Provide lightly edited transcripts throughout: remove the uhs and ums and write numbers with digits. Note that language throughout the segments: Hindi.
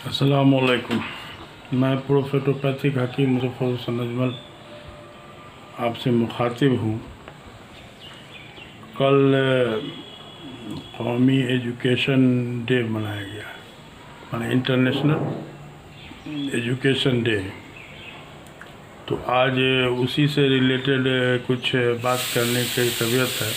अस्सलामुअलैकुम। मैं प्रोफेटोपैथिक हकीम मुज़फ़्फ़र हुसैन अजमल आपसे मुखातिब हूँ। कल कौमी एजुकेशन डे मनाया गया है, माने इंटरनेशनल एजुकेशन डे। तो आज उसी से रिलेटेड कुछ बात करने की तबीयत है।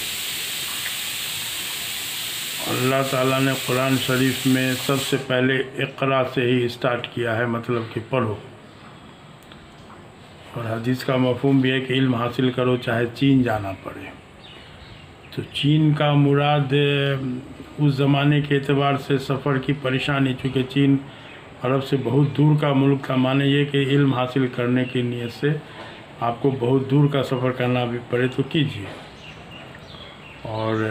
अल्लाह ताला ने कुरान शरीफ में सबसे पहले इक़रा से ही स्टार्ट किया है, मतलब कि पढ़ो। और हदीस का मफ़हूम भी है कि इल्म हासिल करो चाहे चीन जाना पड़े। तो चीन का मुराद उस ज़माने के एतबार से सफ़र की परेशानी, चूँकि चीन अरब से बहुत दूर का मुल्क था, माने ये कि इल्म हासिल करने की नीयत से आपको बहुत दूर का सफ़र करना भी पड़े तो कीजिए। और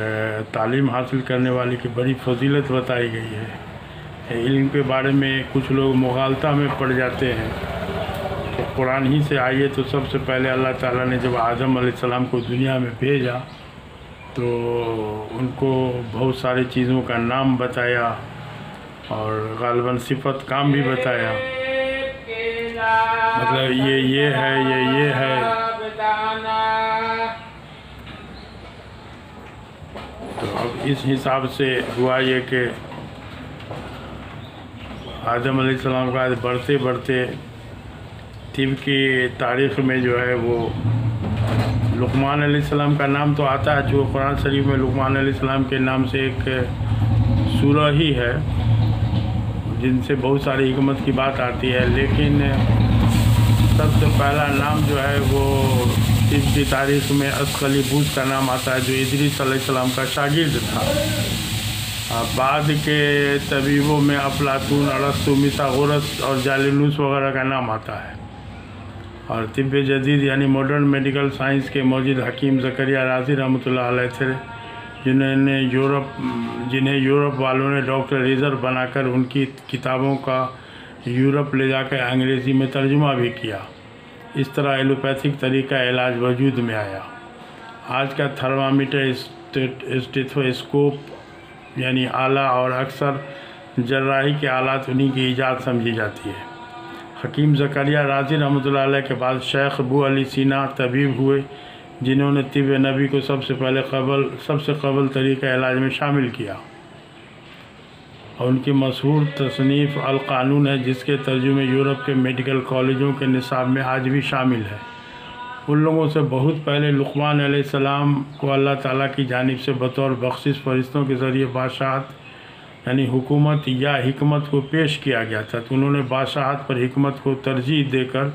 तालीम हासिल करने वाले की बड़ी फजीलत बताई गई है। इल्म के बारे में कुछ लोग मुगालता में पड़ जाते हैं, तो कुरान ही से आइए। तो सबसे पहले अल्लाह ताला ने जब आदम अलैहिस्सलाम को दुनिया में भेजा तो उनको बहुत सारी चीज़ों का नाम बताया और गालिबन सिफत काम भी बताया, मतलब ये है, ये है। तो अब इस हिसाब से हुआ ये कि आदम अलैहिस्सलाम का बढ़ते बढ़ते तिब की तारीख़ में जो है वो लुक़मान अलैहिस्सलाम का नाम तो आता है, जो कुरान शरीफ में लुक़मान अलैहिस्सलाम के नाम से एक सूरा ही है जिनसे बहुत सारी हिकमत की बात आती है। लेकिन सबसे पहला नाम जो है वो तिब की तारीख़ में अस्खली बूस का नाम आता है, जो इदरीस अलैहिस्सलाम का शागिर्द था। बाद के तबीबों में अफलातून, अरस्तु, मिसागोरस और जालिलूस वगैरह का नाम आता है। और तिब्ब जदीद यानी मॉडर्न मेडिकल साइंस के मौजूद हकीम ज़करिया राज़ी रहमतुल्लाह अलैह थे, जिन्हें यूरोप वालों ने डॉक्टर रिजर्व बनाकर उनकी किताबों का यूरोप ले जाकर अंग्रेज़ी में तर्जुमा भी किया। इस तरह एलोपैथिक तरीका इलाज वजूद में आया। आज का थर्मामीटर, स्टेथोस्कोप यानी आला और अक्सर जर्राही के आलात उन्हीं की ईजाद समझी जाती है। हकीम ज़करिया राज़ी रहमतुल्लाह अलैह के बाद शेख अबू अली सीना तबीब हुए, जिन्होंने तिब नबी को सबसे कबल तरीका इलाज में शामिल किया। और उनकी मशहूर तसनीफ़ अल क़ानून है, जिसके तर्जुमे यूरोप के मेडिकल कॉलेजों के निसाब में आज भी शामिल है। उन लोगों से बहुत पहले लुक़मान अलैहिस्सलाम को अल्लाह ताला की जानिब से बतौर बख्शिश फरिश्तों के ज़रिए बादशाहत यानी हुकूमत या हिकमत को पेश किया गया था। तो उन्होंने बादशाहत पर हिकमत को तरजीह देकर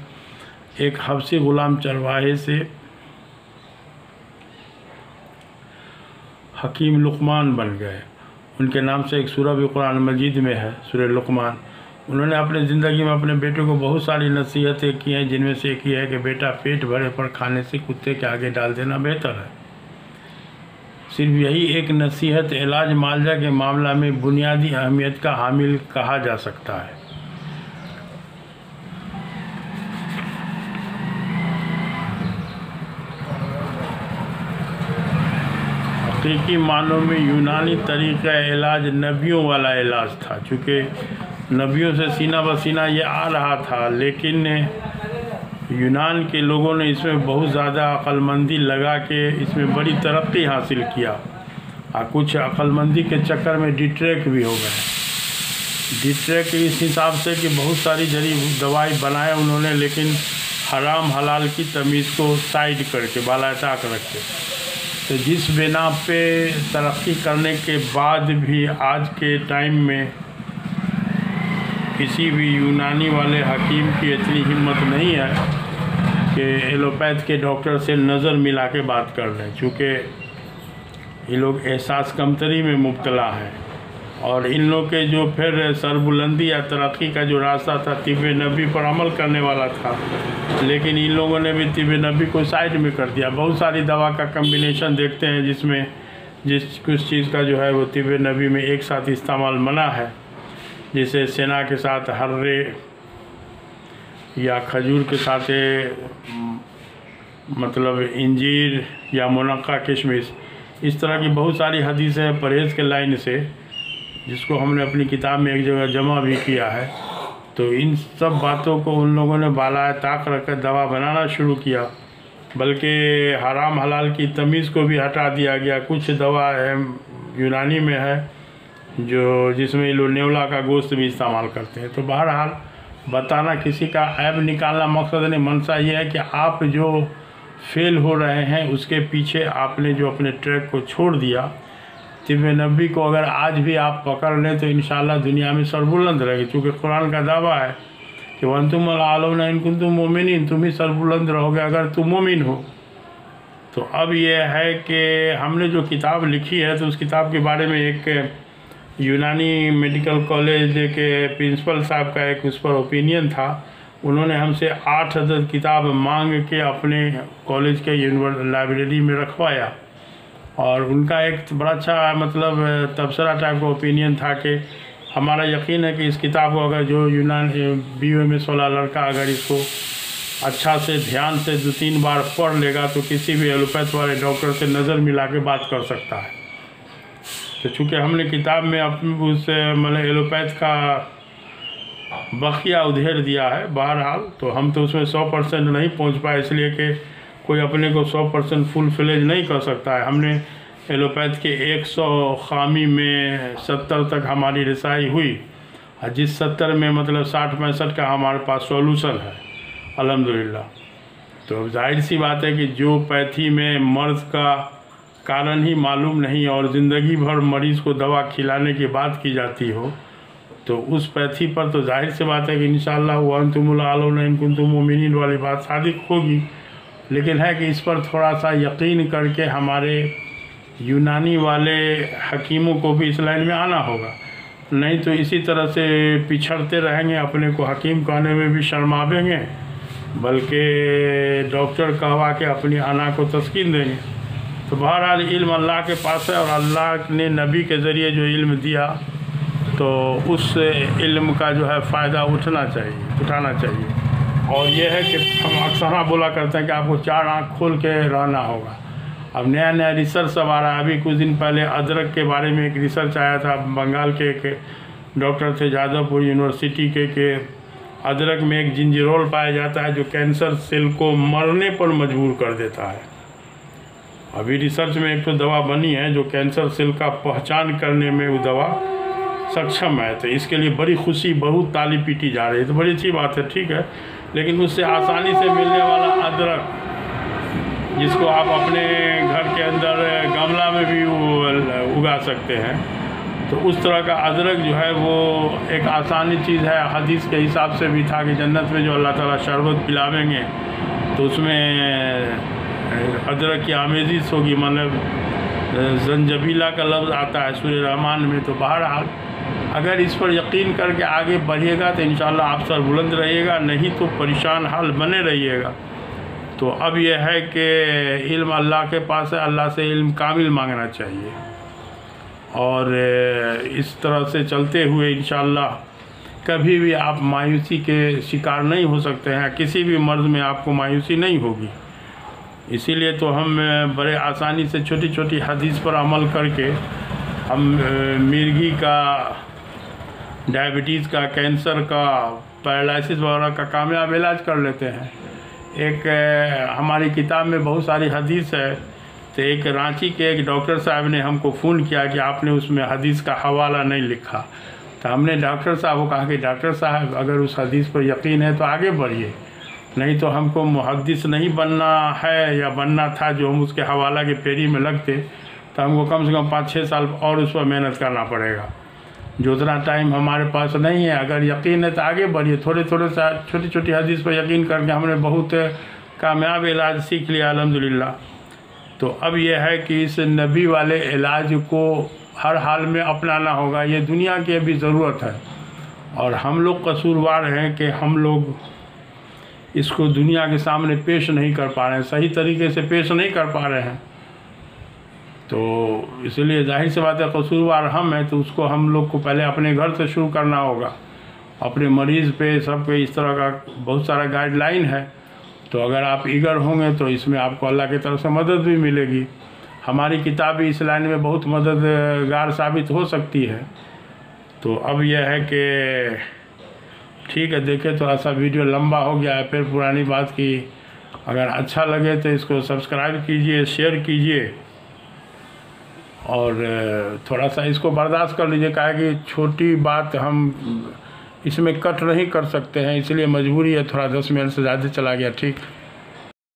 एक हबसी ग़ुलाम चरवाहे से हकीम लुक़मान बन गए। उनके नाम से एक सूरा भी कुरान मजीद में है, सूरह लुक़मान। उन्होंने अपने ज़िंदगी में अपने बेटे को बहुत सारी नसीहतें की हैं, जिनमें से एक ये है कि बेटा, पेट भरे पर खाने से कुत्ते के आगे डाल देना बेहतर है। सिर्फ यही एक नसीहत इलाज मालजा के मामला में बुनियादी अहमियत का हामिल कहा जा सकता है। हकीकी मानों में यूनानी तरीक़ा इलाज नबियों वाला इलाज था, चूँकि नबियों से सीना बसीना ये आ रहा था, लेकिन यूनान के लोगों ने इसमें बहुत ज़्यादा अक्लमंदी लगा के इसमें बड़ी तरक्की हासिल किया। और कुछ अक्लमंदी के चक्कर में डिट्रैक भी हो गए। डिट्रैक इस हिसाब से कि बहुत सारी जड़ी दवाई बनाए उन्होंने, लेकिन हराम हलाल की तमीज़ को साइड करके बालाताक रखे। तो जिस बिना पे तरक्की करने के बाद भी आज के टाइम में किसी भी यूनानी वाले हकीम की इतनी हिम्मत नहीं है कि एलोपैथ के डॉक्टर से नज़र मिला के बात कर लें, चूँकि ये लोग एहसास कमतरी में मुब्तला हैं। और इन लोग के जो फिर सरबुलंदी या तरक्की का जो रास्ता था तिब नबी पर अमल करने वाला था, लेकिन इन लोगों ने भी तिब नबी को साइड में कर दिया। बहुत सारी दवा का कम्बिनेशन देखते हैं जिसमें कुछ चीज़ का जो है वो तिब नबी में एक साथ इस्तेमाल मना है, जैसे सेना के साथ हर्रे या खजूर के साथ मतलब इंजीर या मुनक्का किशमिश, इस तरह की बहुत सारी हदीसें परहेज़ के लाइन से, जिसको हमने अपनी किताब में एक जगह जमा भी किया है। तो इन सब बातों को उन लोगों ने बालाए ताक रखकर दवा बनाना शुरू किया, बल्कि हराम हलाल की तमीज़ को भी हटा दिया गया। कुछ दवा है यूनानी में है जो जिसमें ये लोग नेवला का गोश्त भी इस्तेमाल करते हैं। तो बहरहाल बताना, किसी का ऐब निकालना मकसद नहीं, मनसा ये है कि आप जो फेल हो रहे हैं उसके पीछे आपने जो अपने ट्रैक को छोड़ दिया, तिब नबी को अगर आज भी आप पकड़ लें तो इंशाअल्लाह दुनिया में सरबुलंद रहेगी। चूँकि कुरान का दावा है कि वंतुम आलौना इन कुंतुम मोमिनीन, तुम ही सरबुलंद रहोगे अगर तुम मोमिन हो। तो अब यह है कि हमने जो किताब लिखी है तो उस किताब के बारे में एक यूनानी मेडिकल कॉलेज के प्रिंसिपल साहब का एक उस पर ओपिनियन था। उन्होंने हमसे 8 अदद किताब मांग के अपने कॉलेज के लाइब्रेरी में रखवाया, और उनका एक बड़ा अच्छा मतलब तबसरा टाइप का ओपिनियन था कि हमारा यकीन है कि इस किताब को अगर जो यूनान BUMS वाला लड़का अगर इसको अच्छा से ध्यान से 2-3 बार पढ़ लेगा तो किसी भी एलोपैथ वाले डॉक्टर से नज़र मिला के बात कर सकता है। तो चूँकि हमने किताब में उस मतलब एलोपैथ का बखिया उधेड़ दिया है बहरहाल, तो हम तो उसमें 100% नहीं पहुंच पाए, इसलिए कि कोई अपने को 100% फुल फ्लेज नहीं कर सकता है। हमने एलोपैथ के 100 खामी में 70 तक हमारी रिसाई हुई, और जिस 70 में मतलब 60-65 का हमारे पास सॉल्यूशन है अल्हम्दुलिल्लाह। तो जाहिर सी बात है कि जो पैथी में मर्ज़ का कारण ही मालूम नहीं और ज़िंदगी भर मरीज़ को दवा खिलाने की बात की जाती हो, तो उस पैथी पर तो जाहिर सी बात है कि इंशाअल्लाह वो अंतुमुल आलौना इन कुंतुम मोमिनीन वाली बात सादिक होगी। लेकिन है कि इस पर थोड़ा सा यकीन करके हमारे यूनानी वाले हकीमों को भी इस लाइन में आना होगा, नहीं तो इसी तरह से पिछड़ते रहेंगे, अपने को हकीम कहने में भी शर्मावेंगे, बल्कि डॉक्टर कहवा के अपनी अना को तस्कीन देंगे। तो बहरहाल इल्म अल्लाह के पास है, और अल्लाह ने नबी के ज़रिए जो इल्म दिया तो उस इल्म का जो है फ़ायदा उठाना चाहिए। और ये है कि हम अक्सर बोला करते हैं कि आपको 4 आँख खोल के रहना होगा। अब नया नया रिसर्च सब आ रहा है। अभी कुछ दिन पहले अदरक के बारे में एक रिसर्च आया था, बंगाल के एक डॉक्टर थे जादवपुर यूनिवर्सिटी के अदरक में एक जिंजरोल पाया जाता है जो कैंसर सेल को मरने पर मजबूर कर देता है। अभी रिसर्च में एक तो दवा बनी है जो कैंसर सेल का पहचान करने में वो दवा सक्षम है, तो इसके लिए बड़ी खुशी, बहुत ताली पीटी जा रही है, तो बड़ी अच्छी बात है, ठीक है। लेकिन उससे आसानी से मिलने वाला अदरक, जिसको आप अपने घर के अंदर गमला में भी उगा सकते हैं, तो उस तरह का अदरक जो है वो एक आसानी चीज़ है। हदीस के हिसाब से भी था कि जन्नत में जो अल्लाह ताला शरबत पिलावेंगे तो उसमें अदरक की आमेज़िश होगी, मतलब जंजबीला का लफ्ज़ आता है सूरह रहमान में। तो बहरहाल अगर इस पर यकीन करके आगे बढ़िएगा तो इंशाअल्लाह आप सर बुलंद रहिएगा, नहीं तो परेशान हाल बने रहिएगा। तो अब यह है कि इल्म अल्लाह के पास है, अल्लाह से इल्म कामिल मांगना चाहिए, और इस तरह से चलते हुए इंशाअल्लाह कभी भी आप मायूसी के शिकार नहीं हो सकते हैं। किसी भी मर्ज़ में आपको मायूसी नहीं होगी। इसीलिए तो हम बड़े आसानी से छोटी छोटी हदीस पर अमल करके हम मिर्गी का, डायबिटीज़ का, कैंसर का, पैरालिसिस वगैरह का कामयाब इलाज कर लेते हैं। एक हमारी किताब में बहुत सारी हदीस है, तो एक रांची के एक डॉक्टर साहब ने हमको फ़ोन किया कि आपने उसमें हदीस का हवाला नहीं लिखा। तो हमने डॉक्टर साहब को कहा कि डॉक्टर साहब अगर उस हदीस पर यकीन है तो आगे बढ़िए, नहीं तो हमको मुहद्दिस नहीं बनना है या बनना था जो हम उसके हवाला के पेरी में लगते, तो हमको कम से कम 5-6 साल और उस पर मेहनत करना पड़ेगा, जो उतना टाइम हमारे पास नहीं है। अगर यकीन है तो आगे बढ़िए, थोड़े सा छोटी छोटी हदीस पर यकीन करके हमने बहुत कामयाब इलाज सीख लिया अल्हम्दुलिल्लाह। तो अब यह है कि इस नबी वाले इलाज को हर हाल में अपनाना होगा, ये दुनिया की अभी ज़रूरत है, और हम लोग कसूरवार हैं कि हम लोग इसको दुनिया के सामने पेश नहीं कर पा रहे हैं, सही तरीके से पेश नहीं कर पा रहे हैं। तो इसलिए जाहिर सी बात है कसूरवार हम हैं, तो उसको हम लोग को पहले अपने घर से शुरू करना होगा। अपने मरीज़ पे सब पे इस तरह का बहुत सारा गाइडलाइन है, तो अगर आप ईगर होंगे तो इसमें आपको अल्लाह की तरफ से मदद भी मिलेगी। हमारी किताब भी इस लाइन में बहुत मददगार साबित हो सकती है। तो अब यह है कि ठीक है, देखे थोड़ा सा वीडियो लंबा हो गया है, फिर पुरानी बात की। अगर अच्छा लगे तो इसको सब्सक्राइब कीजिए, शेयर कीजिए और थोड़ा सा इसको बर्दाश्त कर लीजिए। कहा कि छोटी बात हम इसमें कट नहीं कर सकते हैं, इसलिए मजबूरी है, थोड़ा 10 मिनट से ज़्यादा चला गया। ठीक।